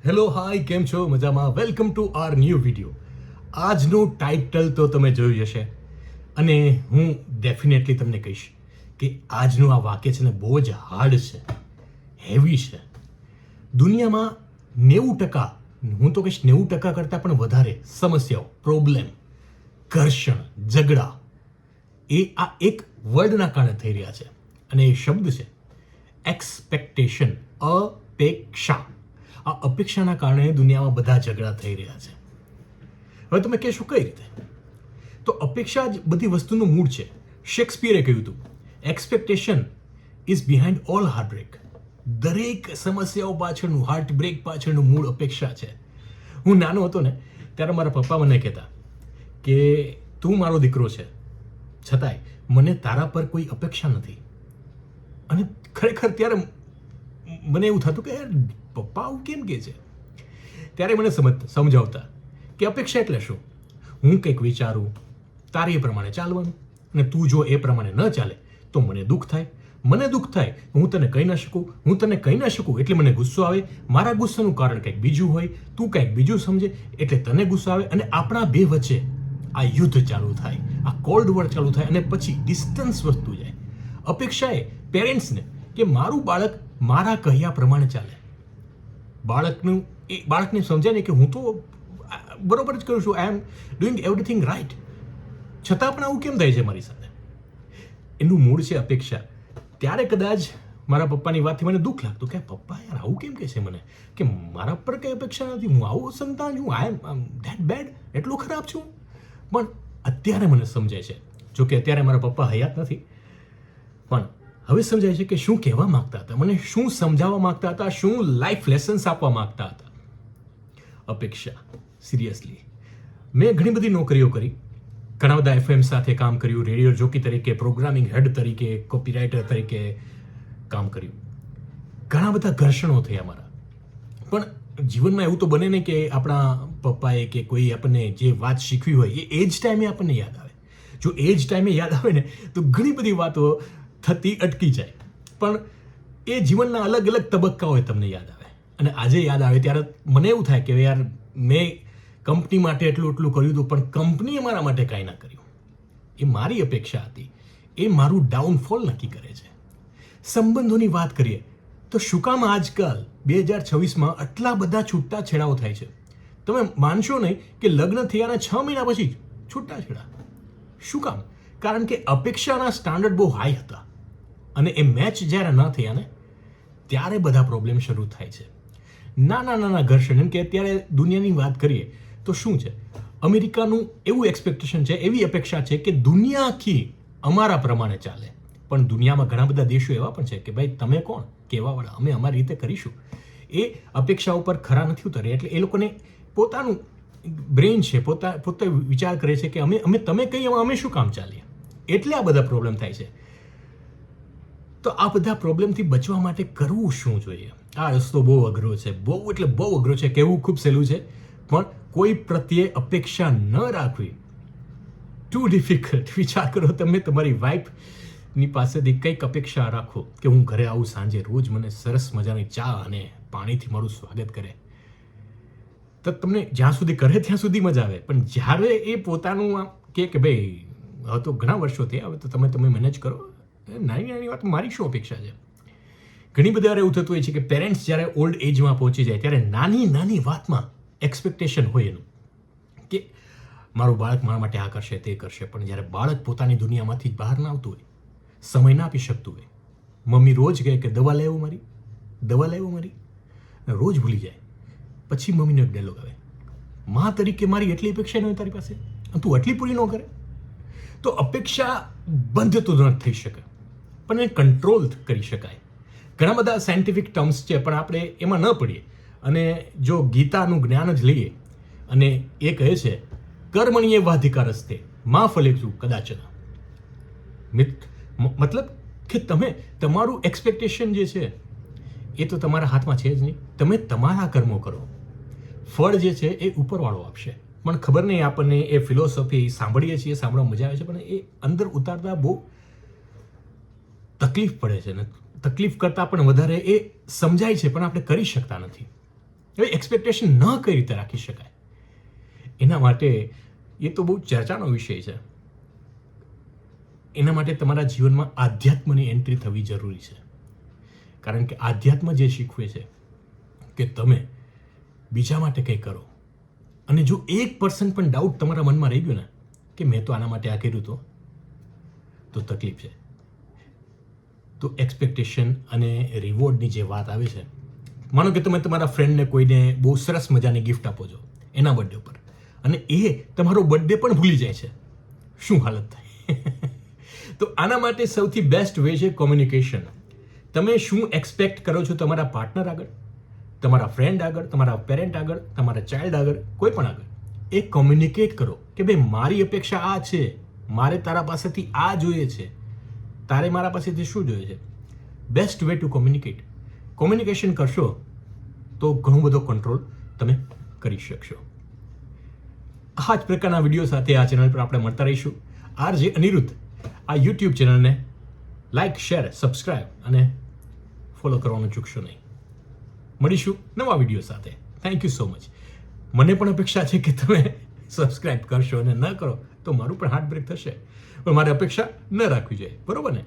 Hello hi કેમ છો મજામાં welcome to our new video. આજનું ટાઇટલ તો તમે જોયું હશે અને હું ડેફિનેટલી તમને કહીશ કે આજનું આ વાક્ય છે ને બહુ જ હાર્ડ છે, હેવી છે. દુનિયામાં 90%, હું તો કહીશ 90% કરતાં પણ વધારે સમસ્યાઓ, પ્રોબ્લેમ, ઘર્ષણ, ઝઘડા એ આ એક વર્ડના કારણે થઈ રહ્યા છે અને એ શબ્દ છે એક્સપેક્ટેશન, અપેક્ષા. આ અપેક્ષાના કારણે દુનિયામાં બધા ઝઘડા થઈ રહ્યા છે. હવે તમે કહેશો કઈ રીતે? તો અપેક્ષા જ બધી વસ્તુનું મૂળ છે. શેક્સપિયરે કહ્યું હતું એક્સપેક્ટેશન ઇઝ બિહાઇન્ડ ઓલ હાર્ટબ્રેક. દરેક સમસ્યાઓ પાછળનું, હાર્ટબ્રેક પાછળનું મૂળ અપેક્ષા છે. હું નાનો હતો ને ત્યારે મારા પપ્પા મને કહેતા કે તું મારો દીકરો છે છતાંય મને તારા પર કોઈ અપેક્ષા નથી. અને ખરેખર ત્યારે મને એવું થતું કે યાર પપ્પા આવું કેમ કહે છે? ત્યારે મને સમજાવતા કે અપેક્ષા એટલે શું? હું કંઈક વિચારું, તારે એ પ્રમાણે ચાલવાનું, અને તું જો એ પ્રમાણે ન ચાલે તો મને દુઃખ થાય. મને દુઃખ થાય, હું તને કહી ન શકું, હું તને કહી ન શકું એટલે મને ગુસ્સો આવે. મારા ગુસ્સાનું કારણ કંઈક બીજું હોય, તું કંઈક બીજું સમજે એટલે તને ગુસ્સો આવે અને આપણા બે વચ્ચે આ યુદ્ધ ચાલુ થાય, આ કોલ્ડ વોર ચાલુ થાય અને પછી ડિસ્ટન્સ વધતું જાય. અપેક્ષા એ પેરેન્ટ્સને કે મારું બાળક મારા કહ્યા પ્રમાણે ચાલે. બાળકને સમજાય ને કે હું તો બરોબર જ કરું છું, આઈ એમ ડુઈંગ એવરીથિંગ રાઈટ, છતાં પણ આવું કેમ થાય છે મારી સાથે? એનું મૂળ છે અપેક્ષા. ત્યારે કદાચ મારા પપ્પાની વાતથી મને દુઃખ લાગતું કે પપ્પા યાર આવું કેમ કહે છે મને, કે મારા પર કંઈ અપેક્ષા નથી, હું આવું સંતાન છું, આઈ એમ ધેટ બેડ, એટલું ખરાબ છું. પણ અત્યારે મને સમજાય છે, જો કે અત્યારે મારા પપ્પા હયાત નથી, પણ હવે સમજાય છે કે શું કહેવા માંગતા હતા, મને શું સમજાવવા માંગતા હતા, શું લાઈફ લેસન્સ આપવા માંગતા હતા. અપેક્ષા, સિરિયસલી મેં ઘણી બધી નોકરીઓ કરી, ઘણા બધા FM સાથે કામ કર્યું, રેડિયો જોકી તરીકે, પ્રોગ્રામિંગ હેડ તરીકે, કોપીરાઇટર તરીકે કામ કર્યું. ઘણા બધા ઘર્ષણો થયા મારા. પણ જીવનમાં એવું તો બને ને કે આપણા પપ્પાએ કે કોઈ આપણને જે વાત શીખવી હોય એ જ ટાઈમે આપણને યાદ આવે. જો એ જ ટાઈમે યાદ આવે ને તો ઘણી બધી વાતો થતી અટકી જાય. પણ એ જીવનના અલગ અલગ તબક્કાઓએ તમને યાદ આવે અને આજે યાદ આવે ત્યારે મને એવું થાય કે યાર મેં કંપની માટે એટલું કર્યું હતું પણ કંપનીએ મારા માટે કાંઈ ના કર્યું. એ મારી અપેક્ષા હતી, એ મારું ડાઉનફોલ નક્કી કરે છે. સંબંધોની વાત કરીએ તો શું કામ આજકાલ 2026માં આટલા બધા છૂટાછેડાઓ થાય છે? તમે માનશો નહીં કે લગ્ન થયાના 6 મહિના પછી છૂટાછેડા. શું કામ? કારણ કે અપેક્ષાના સ્ટાન્ડર્ડ બહુ હાઈ હતા અને એ મેચ જ્યારે ન થયા ને ત્યારે બધા પ્રોબ્લેમ શરૂ થાય છે. નાના ઘર્ષણ, એમ કે અત્યારે દુનિયાની વાત કરીએ તો શું છે, અમેરિકાનું એવું એક્સપેક્ટેશન છે, એવી અપેક્ષા છે કે દુનિયા આખી અમારા પ્રમાણે ચાલે. પણ દુનિયામાં ઘણા બધા દેશો એવા પણ છે કે ભાઈ તમે કોણ કહેવાવાળા, અમે અમારી રીતે કરીશું. એ અપેક્ષા ઉપર ખરા નથી ઉતરે એટલે એ લોકોને પોતાનું બ્રેઇન છે, પોતે વિચાર કરે છે કે અમે તમે કહીએ અમે શું કામ ચાલીએ, એટલે આ બધા પ્રોબ્લેમ થાય છે. તો આ બધા પ્રોબ્લેમથી બચવા માટે કરવું શું જોઈએ? આ રસ્તો બહુ અઘરો છે, બહુ એટલે બહુ અઘરો છે. કહેવું ખૂબ સહેલું છે પણ કોઈ પ્રત્યે અપેક્ષા ન રાખવી ટુ ડિફિકલ્ટ. વિચાર કરો, તમે તમારી વાઈફની પાસેથી કંઈક અપેક્ષા રાખો કે હું ઘરે આવું સાંજે, રોજ મને સરસ મજાની ચા અને પાણીથી મારું સ્વાગત કરે, તો તમને જ્યાં સુધી કરે ત્યાં સુધી મજા આવે. પણ જ્યારે એ પોતાનું આમ કે ભાઈ હવે તો ઘણા વર્ષો થયા, હવે તો તમે મેનેજ કરો, નાની વાત મારી શું અપેક્ષા છે? ઘણી બધી વાર એવું થતું હોય છે કે પેરેન્ટ્સ જ્યારે ઓલ્ડ એજમાં પહોંચી જાય ત્યારે નાની વાતમાં એક્સપેક્ટેશન હોય એનું કે મારું બાળક મારા માટે આ કરશે તે કરશે. પણ જ્યારે બાળક પોતાની દુનિયામાંથી બહાર ના આવતું હોય, સમય ના આપી શકતું હોય, મમ્મી રોજ કહે કે દવા લેવો મારી, રોજ ભૂલી જાય. પછી મમ્મીનો એક ડાયલોગ આવે, માં તરીકે મારી એટલી અપેક્ષા ન હોય તારી પાસે, તું આટલી પૂરી ન કરે. તો અપેક્ષા બંધ તો ન થઈ શકે પણ એ કંટ્રોલ કરી શકાય. ઘણા બધા સાયન્ટિફિક ટર્મ્સ છે પણ આપણે એમાં ન પડીએ. અને જો ગીતાનું જ્ઞાન જ લઈએ અને એ કહે છે કર્મણીએ વાધિકારસ્તે મા ફલેષુ કદાચન. મતલબ કે તમે તમારું એક્સપેક્ટેશન જે છે એ તો તમારા હાથમાં છે જ નહીં. તમે તમારા કર્મો કરો, ફળ જે છે એ ઉપરવાળો આપશે. પણ ખબર નહીં આપણને એ ફિલોસોફી સાંભળીએ છીએ, સાંભળવા મજા આવે છે, પણ એ અંદર ઉતારતા બહુ તકલીફ પડે છે ને તકલીફ કરતાં પણ વધારે એ સમજાય છે પણ આપણે કરી શકતા નથી. હવે એક્સપેક્ટેશન ન કઈ રીતે રાખી શકાય, એના માટે એ તો બહુ ચર્ચાનો વિષય છે. એના માટે તમારા જીવનમાં આધ્યાત્મની એન્ટ્રી થવી જરૂરી છે. કારણ કે આધ્યાત્મ જે શીખવે છે કે તમે બીજા માટે કંઈ કરો, અને જો 1% પણ ડાઉટ તમારા મનમાં રહી ગયો ને કે મેં તો આના માટે આ કર્યું તો તકલીફ છે. તો એક્સપેક્ટેશન અને રિવોર્ડની જે વાત આવે છે, માનો કે તમે તમારા ફ્રેન્ડને કોઈને બહુ સરસ મજાની ગિફ્ટ આપો છો એના બર્થડે ઉપર, અને એ તમારો બર્થડે પણ ભૂલી જાય છે, શું હાલત થાય? તો આના માટે સૌથી બેસ્ટ વે છે કોમ્યુનિકેશન. તમે શું એક્સપેક્ટ કરો છો તમારા પાર્ટનર આગળ, તમારા ફ્રેન્ડ આગળ, તમારા પેરેન્ટ આગળ, તમારા ચાઇલ્ડ આગળ, કોઈ પણ આગળ, એ કોમ્યુનિકેટ કરો કે ભાઈ મારી અપેક્ષા આ છે, મારે તારા પાસેથી આ જોઈએ છે, તારે મારા પાસેથી શું જોઈએ છે. Best way to communicate. Communication કરશો તો ઘણો બધો કંટ્રોલ તમે કરી શકશો. આ જ પ્રકારના વિડીયો સાથે આ ચેનલ પર આપણે મળતા રહીશું. RJ અનિરુદ્ધ આ યુટ્યુબ ચેનલને લાઇક, શેર, સબસ્ક્રાઇબ અને ફોલો કરવાનું ચૂકશો નહીં. મળીશું નવા વિડીયો સાથે. Thank you so much. મને પણ અપેક્ષા છે કે તમે સબસ્ક્રાઇબ કરશો, અને ન કરો તો મારું પણ હાર્ટ બ્રેક થશે, પણ મારે અપેક્ષા ન રાખવી જોઈએ, બરોબર ને?